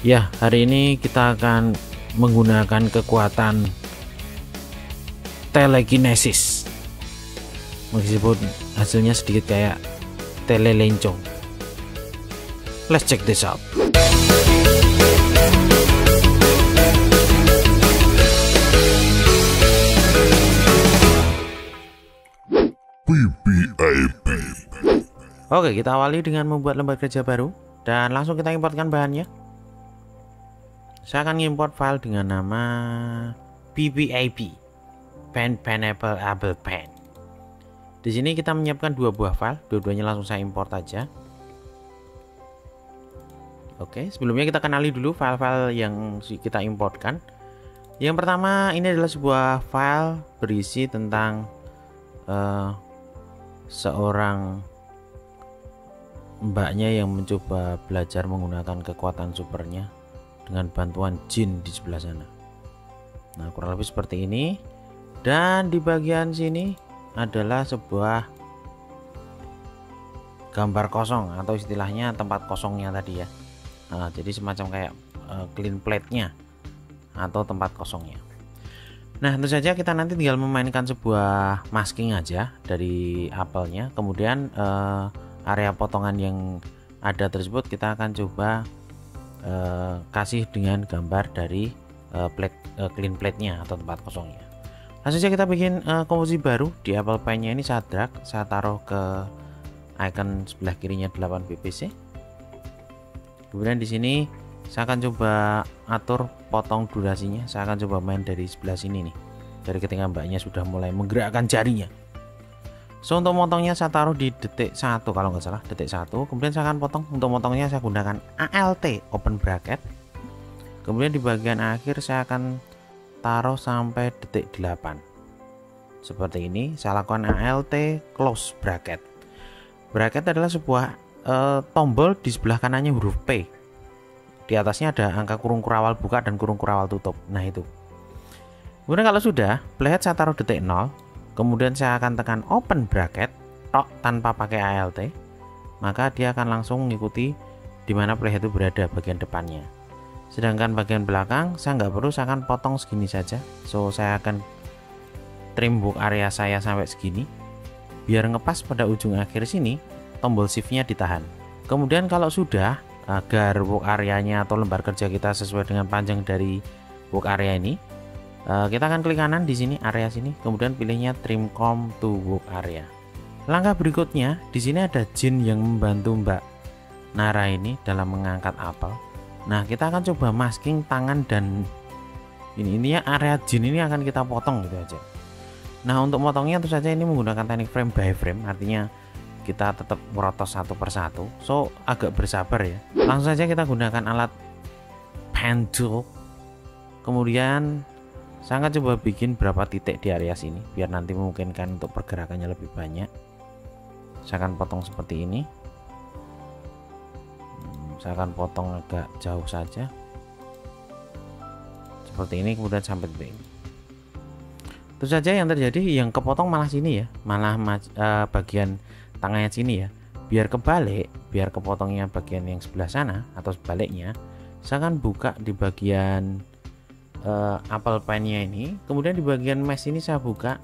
Ya, hari ini kita akan menggunakan kekuatan telekinesis. Meskipun hasilnya sedikit kayak telelencong. Let's check this out. PPIP. Oke, kita awali dengan membuat lembar kerja baru dan langsung kita importkan bahannya. Saya akan import file dengan nama PPIP, Pineapple Apple Pen. Di sini kita menyiapkan dua buah file, dua-duanya langsung saya import aja. Oke, sebelumnya kita kenali dulu file-file yang kita importkan. Yang pertama ini adalah sebuah file berisi tentang seorang mbaknya yang mencoba belajar menggunakan kekuatan supernya dengan bantuan jin di sebelah sana. Nah, kurang lebih seperti ini. Dan di bagian sini adalah sebuah gambar kosong atau istilahnya tempat kosongnya tadi ya. Nah, jadi semacam kayak clean plate-nya atau tempat kosongnya. Nah, tentu saja kita nanti tinggal memainkan sebuah masking aja dari apelnya. Kemudian area potongan yang ada tersebut kita akan coba kasih dengan gambar dari clean plate-nya atau tempat kosongnya. Langsung saja kita bikin komposisi baru di Apple Pen-nya ini. Saya drag, saya taruh ke icon sebelah kirinya 8 pvc. Kemudian di sini saya akan coba atur potong durasinya. Saya akan coba main dari sebelah sini nih, dari ketika mbaknya sudah mulai menggerakkan jarinya. So, untuk motongnya saya taruh di detik 1 kalau nggak salah, detik 1. Kemudian saya akan potong. Untuk motongnya saya gunakan ALT open bracket. Kemudian di bagian akhir saya akan taruh sampai detik 8. Seperti ini. Saya lakukan ALT close bracket. Bracket adalah sebuah tombol di sebelah kanannya huruf P. Di atasnya ada angka kurung kurawal buka dan kurung kurawal tutup. Nah, itu. Kemudian kalau sudah, playhead saya taruh detik 0. Kemudian saya akan tekan open bracket tok tanpa pakai ALT, maka dia akan langsung mengikuti di mana playhead itu berada bagian depannya. Sedangkan bagian belakang saya nggak perlu, saya akan potong segini saja. So, saya akan trim book area saya sampai segini. Biar ngepas pada ujung akhir sini, tombol shift-nya ditahan. Kemudian kalau sudah, agar book areanya atau lembar kerja kita sesuai dengan panjang dari book area ini, kita akan klik kanan di sini, area sini, kemudian pilihnya trim comb to work area. Langkah berikutnya, di sini ada jin yang membantu Mbak Nara ini dalam mengangkat apel. Nah, kita akan coba masking tangan dan ini area jin ini akan kita potong gitu aja. Nah, untuk motongnya tentu saja ini menggunakan teknik frame by frame, artinya kita tetap merotos satu persatu. So, agak bersabar ya. Langsung saja kita gunakan alat pen tool. Kemudian saya akan coba bikin berapa titik di area sini biar nanti memungkinkan untuk pergerakannya lebih banyak. Saya akan potong seperti ini. Saya akan potong agak jauh saja seperti ini, kemudian sampai titik ini. Itu saja yang terjadi, yang kepotong malah sini ya, malah bagian tangannya sini ya. Biar kebalik, biar kepotongnya bagian yang sebelah sana atau sebaliknya, saya akan buka di bagian Apple Pen-nya ini. Kemudian di bagian mesh ini saya buka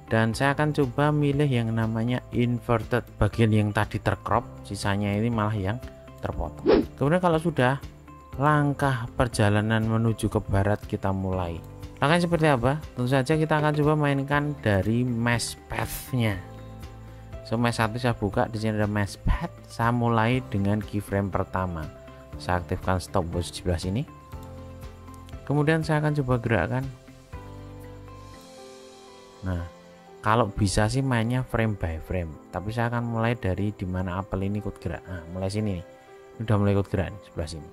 dan saya akan coba milih yang namanya inverted, bagian yang tadi tercrop, sisanya ini malah yang terpotong. Kemudian kalau sudah, langkah perjalanan menuju ke barat kita mulai. Langkahnya seperti apa? Tentu saja kita akan coba mainkan dari mesh path-nya. So, mesh 1 saya buka, di sini ada mesh path. Saya mulai dengan keyframe pertama. Saya aktifkan stopwatch di sebelah sini. Kemudian saya akan coba gerakkan. Nah, kalau bisa sih mainnya frame by frame, tapi saya akan mulai dari dimana apel ini ikut gerak. Nah, mulai sini nih, udah mulai ikut gerak nih, sebelah sini.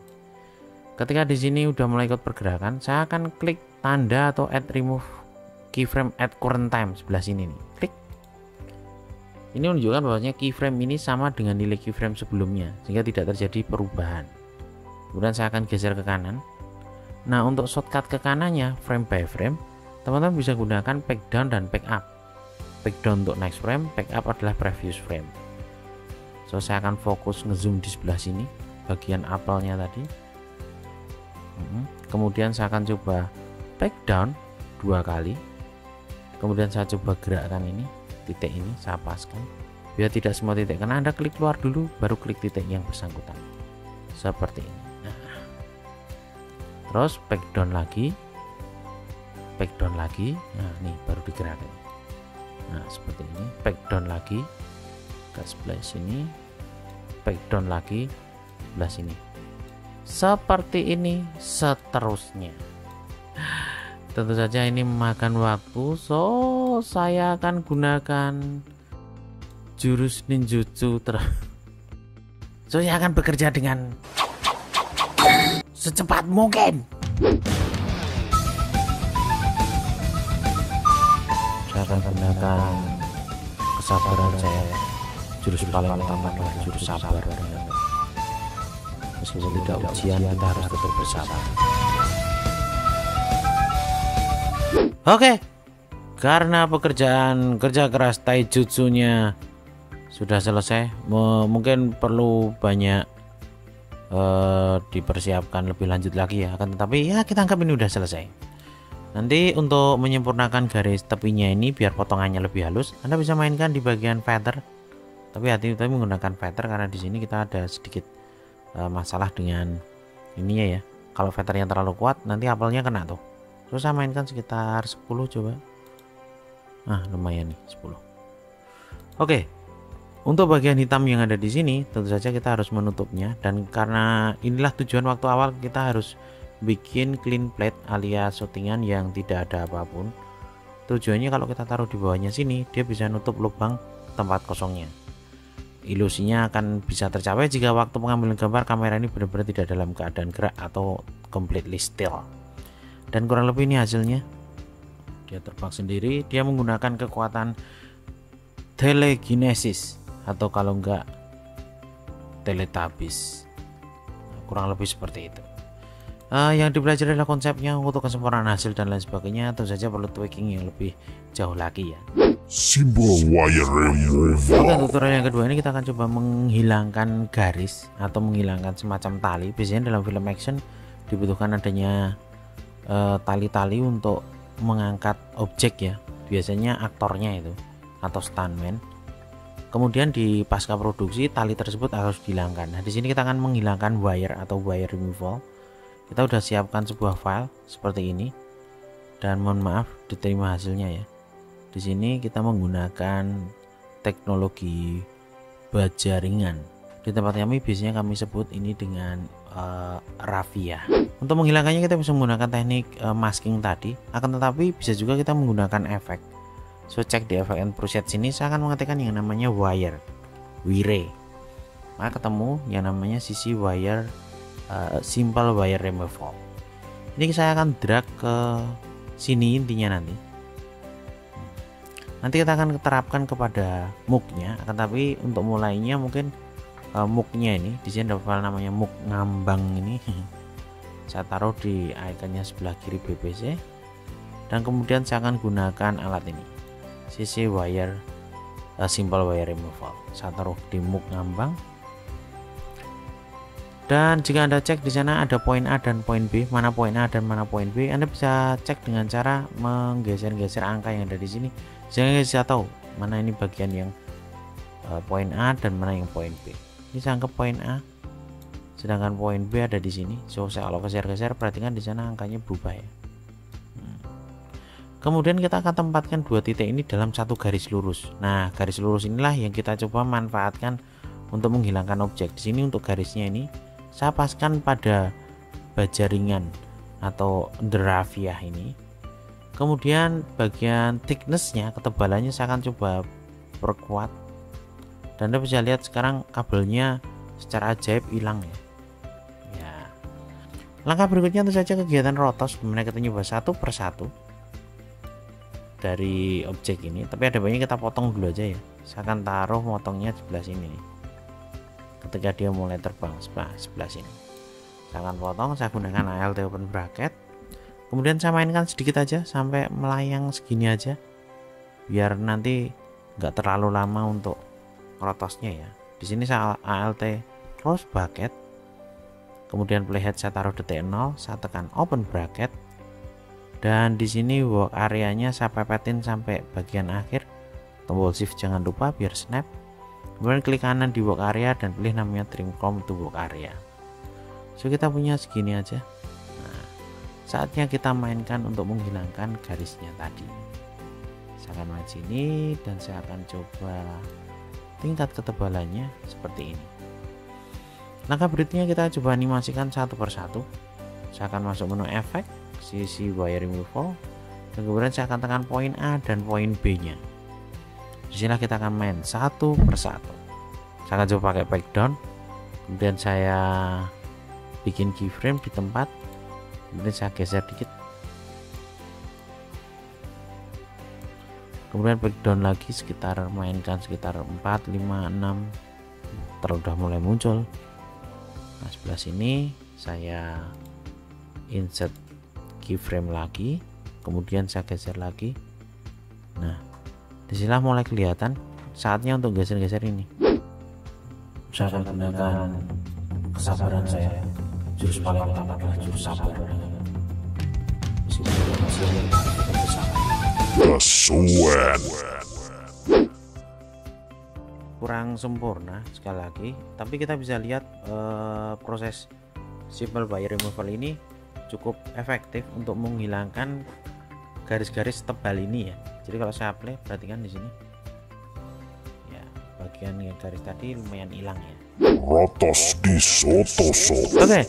Ketika di sini udah mulai ikut pergerakan, saya akan klik tanda atau add remove keyframe at current time sebelah sini nih. Klik. Ini menunjukkan bahwasanya keyframe ini sama dengan nilai keyframe sebelumnya, sehingga tidak terjadi perubahan. Kemudian saya akan geser ke kanan. Nah, untuk shortcut ke kanannya frame by frame, teman-teman bisa gunakan back down dan back up. Back down untuk next frame, back up adalah previous frame. So, saya akan fokus ngezoom di sebelah sini, bagian apelnya tadi. Kemudian saya akan coba back down 2 kali. Kemudian saya coba gerakkan ini, titik ini saya paskan biar tidak semua titik, karena Anda klik keluar dulu baru klik titik yang bersangkutan seperti ini. Nah, terus back down lagi, nah ini baru digerakkan. Nah seperti ini, back down lagi ke sebelah sini, back down lagi sebelah sini, seperti ini seterusnya. Tentu saja ini memakan waktu, so saya akan gunakan jurus ninjutsu so saya akan bekerja dengan secepat mungkin. Saya akan gunakan kesabaran saya. Jurus paling utama adalah jurus sabar. Meskipun tidak ujian, kita harus tetap bersabar. Oke, karena pekerjaan kerja keras taijutsunya sudah selesai, mungkin perlu banyak dipersiapkan lebih lanjut lagi ya. Akan tetapi ya kita anggap ini udah selesai. Nanti untuk menyempurnakan garis tepinya ini biar potongannya lebih halus, Anda bisa mainkan di bagian feather. Tapi hati-hati menggunakan feather karena di sini kita ada sedikit masalah dengan ininya ya. Kalau feathernya terlalu kuat nanti apelnya kena tuh. Terus saya mainkan sekitar 10 coba. Nah lumayan nih 10. Oke, untuk bagian hitam yang ada di sini tentu saja kita harus menutupnya, dan karena inilah tujuan waktu awal kita harus bikin clean plate alias settingan yang tidak ada apapun. Tujuannya kalau kita taruh di bawahnya sini dia bisa nutup lubang tempat kosongnya. Ilusinya akan bisa tercapai jika waktu pengambilan gambar kamera ini benar-benar tidak dalam keadaan gerak atau completely still. Dan kurang lebih ini hasilnya. Dia terbang sendiri, dia menggunakan kekuatan telekinesis atau kalau enggak teletabis. Kurang lebih seperti itu. Yang dipelajari adalah konsepnya, untuk kesempurnaan hasil dan lain sebagainya. Tentu saja perlu tweaking yang lebih jauh lagi ya. Simbol wire removal. Oke, tutorial yang kedua ini kita akan coba menghilangkan garis atau menghilangkan semacam tali. Biasanya dalam film action dibutuhkan adanya tali-tali untuk mengangkat objek ya, biasanya aktornya itu atau stuntman. Kemudian di pasca produksi tali tersebut harus dihilangkan. Nah di sini kita akan menghilangkan wire atau wire removal. Kita udah siapkan sebuah file seperti ini, dan mohon maaf diterima hasilnya ya. Di sini kita menggunakan teknologi baja ringan. Di tempat kami biasanya kami sebut ini dengan raffia. Untuk menghilangkannya kita bisa menggunakan teknik masking tadi, akan tetapi bisa juga kita menggunakan efek. So cek di efek and preset sini saya akan mengetikkan yang namanya wire, maka ketemu yang namanya sisi wire, simple wire removal. Ini saya akan drag ke sini intinya nanti. Nanti kita akan terapkan kepada muknya, akan tapi untuk mulainya mungkin muknya ini di sini ada file namanya muk ngambang ini. Saya taruh di ikonnya sebelah kiri BBC, dan kemudian saya akan gunakan alat ini, sisi wire, simple wire removal. Saya taruh di muk ngambang, dan jika Anda cek di sana ada poin A dan poin B, mana poin A dan mana poin B, Anda bisa cek dengan cara menggeser-geser angka yang ada di sini sehingga bisa tahu mana ini bagian yang poin A dan mana yang poin B. Ini saya anggap poin A, sedangkan poin B ada di sini. So saya kalau geser-geser perhatikan di sana angkanya berubah ya. Kemudian kita akan tempatkan dua titik ini dalam satu garis lurus. Nah garis lurus inilah yang kita coba manfaatkan untuk menghilangkan objek. Di sini untuk garisnya ini saya paskan pada baja ringan atau the raffia ini. Kemudian bagian thicknessnya, ketebalannya saya akan coba perkuat. Dan Anda bisa lihat sekarang kabelnya secara ajaib hilang ya. Langkah berikutnya tentu saja kegiatan rotos, dimana kita nyoba satu persatu dari objek ini. Tapi ada baiknya kita potong dulu aja ya. Saya akan taruh motongnya sebelah sini nih. Ketika dia mulai terbang sebelah sini, saya akan potong. Saya gunakan ALT open bracket. Kemudian saya mainkan sedikit aja sampai melayang segini aja, biar nanti nggak terlalu lama untuk rotosnya ya. Di sini saya ALT close bracket, kemudian playhead saya taruh detik 0, saya tekan open bracket, dan di sini work areanya saya pepetin sampai bagian akhir. Tombol shift jangan lupa biar snap. Kemudian klik kanan di work area dan pilih namanya trim comb to work area. So kita punya segini aja. Nah, saatnya kita mainkan untuk menghilangkan garisnya tadi. Saya akan main sini dan saya akan coba tingkat ketebalannya seperti ini. Langkah berikutnya kita coba animasikan satu persatu. Saya akan masuk menu efek, sisi wire removal, dan kemudian saya akan tekan poin A dan poin B nya. Disinilah kita akan main satu persatu. Saya akan coba pakai backdown, kemudian saya bikin keyframe di tempat, kemudian saya geser dikit, kemudian backdown lagi sekitar mainkan sekitar 4, 5, 6 udah mulai muncul. Nah sebelah sini saya insert keyframe lagi, kemudian saya geser lagi. Nah disinilah mulai kelihatan saatnya untuk geser-geser ini. Saya akan gunakan kesabaran saya. Jurus paling utama adalah jurus sabar. Kesuwen. Kurang sempurna sekali lagi, tapi kita bisa lihat proses simple wire removal ini cukup efektif untuk menghilangkan garis-garis tebal ini ya. Jadi kalau saya play, perhatikan di sini ya, bagian yang garis tadi lumayan hilang ya. Rotos di sotoso. Oke,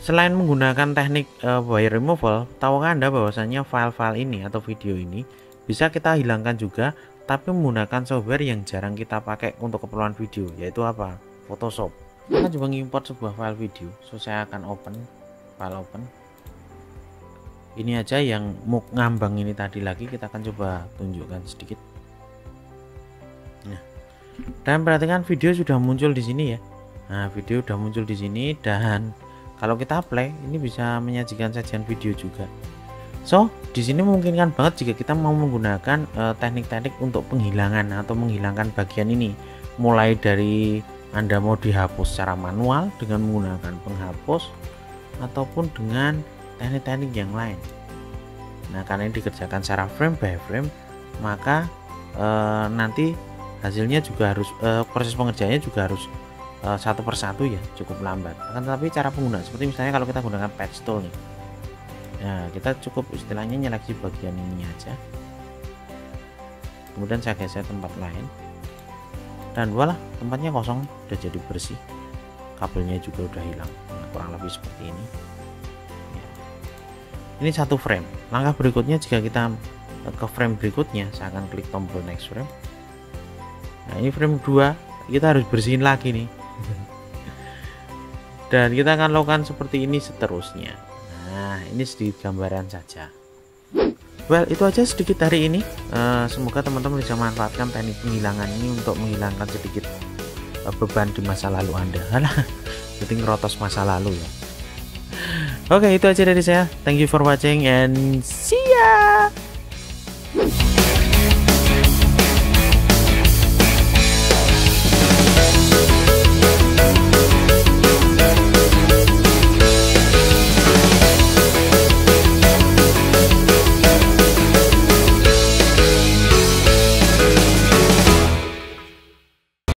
selain menggunakan teknik wire removal, tahukah Anda bahwasanya file-file ini atau video ini bisa kita hilangkan juga, tapi menggunakan software yang jarang kita pakai untuk keperluan video, yaitu apa? Photoshop. Kita coba ngimport sebuah file video. So saya akan open file open. Ini aja yang ngambang ini tadi lagi, kita akan coba tunjukkan sedikit. Nah, dan perhatikan video sudah muncul di sini ya. Nah, video sudah muncul di sini, dan kalau kita play ini bisa menyajikan sajian video juga. So, di sini memungkinkan banget jika kita mau menggunakan teknik-teknik untuk penghilangan atau menghilangkan bagian ini. Mulai dari Anda mau dihapus secara manual dengan menggunakan penghapus ataupun dengan teknik-teknik yang lain. Nah, karena ini dikerjakan secara frame by frame, maka nanti hasilnya juga harus proses pengerjaannya juga harus satu persatu ya, cukup lambat. Akan tetapi cara penggunaan seperti misalnya kalau kita gunakan patch tool nih, nah kita cukup istilahnya nyeleksi bagian ini aja, kemudian saya geser tempat lain, dan voila, tempatnya kosong, udah jadi bersih, kabelnya juga udah hilang. Nah, kurang lebih seperti ini ya. Ini satu frame. Langkah berikutnya jika kita ke frame berikutnya, saya akan klik tombol next frame. Nah ini frame 2, kita harus bersihin lagi nih. Dan kita akan lakukan seperti ini seterusnya. Nah ini sedikit gambaran saja. Well, itu aja sedikit hari ini. Semoga teman-teman bisa manfaatkan teknik penghilangan ini untuk menghilangkan sedikit beban di masa lalu Anda. Jadi ngerotos masa lalu ya. Oke, itu aja dari saya. Thank you for watching and see ya.